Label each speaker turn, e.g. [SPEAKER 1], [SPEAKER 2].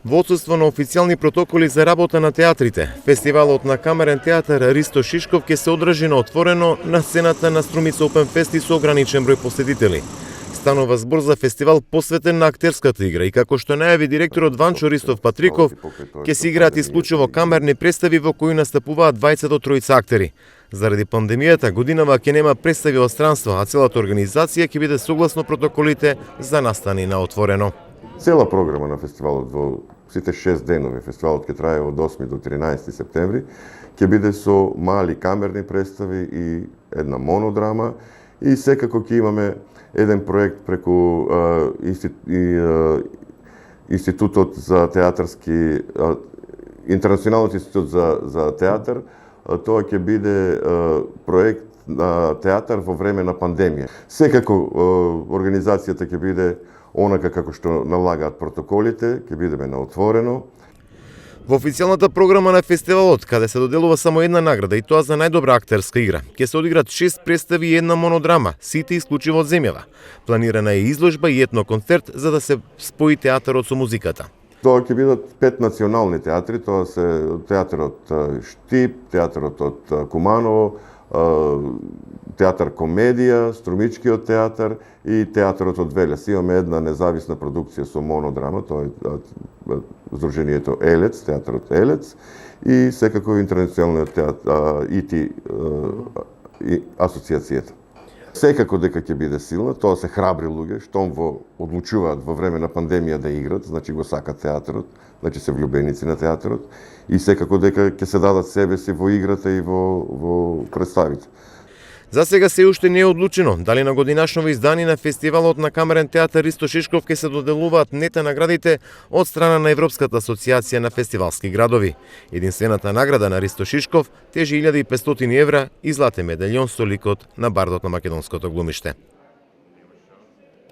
[SPEAKER 1] Во отсутство на официјални протоколи за работа на театрите, фестивалот на камерен театар Ристо Шишков ќе се одржи на отворено на сцената на Струмица Опен Фест и со ограничен број посетители. Станува збор за фестивал посветен на актерската игра и како што најави директорот Ванчо Ристов Патриков, ќе се играат исклучиво камерни представи во кои настапуваат 20 до 30 актери. Заради пандемијата годинава ќе нема представи од странство, а целата организација ќе биде согласно протоколите за настани на отворено.
[SPEAKER 2] Цела програма на фестивалот во сите 6 денови, фестивалот ќе трае од 8 до 13 септември, ќе биде со мали камерни представи и една монодрама и секако ќе имаме еден проект преку Институтот за театарски, Интернационалниот институт за театар. Тоа ќе биде проект на театар во време на пандемија. Секако организацијата ќе биде онака како што налагаат протоколите, ќе бидеме на отворено.
[SPEAKER 1] Во официјалната програма на фестивалот, каде се доделува само една награда и тоа за најдобра актерска игра, ќе се одиграат 6 представи и една монодрама, сите исклучиво од земјава. Планирана е изложба и етноконцерт за да се спои театарот со музиката.
[SPEAKER 2] Тоа ќе бидат 5 национални театри, тоа се театарот Штип, театарот од Куманово, театар Комедија, Струмичкиот театар и театарот од Велес. Имаме една независна продукција со монодрама, тоа е Здруженијето Елец, театарот Елец и секако интернационалниот театар ИТ асоциацијата. Секако дека ќе биде силна, тоа се храбри луѓе, штом одлучуваат во време на пандемија да играт, значи го сакат театарот, значи се влюбеници на театарот и секако дека ќе се дадат себе си во играта и во представите.
[SPEAKER 1] За сега се уште не е одлучено дали на годинашново издание на фестивалот на камерен театар Ристо Шишков ќе се доделуваат нета наградите од страна на Европската асоциација на фестивалски градови. Единствената награда на Ристо Шишков тежи 1500 евра и златен медалјон со ликот на бардот на македонското глумиште.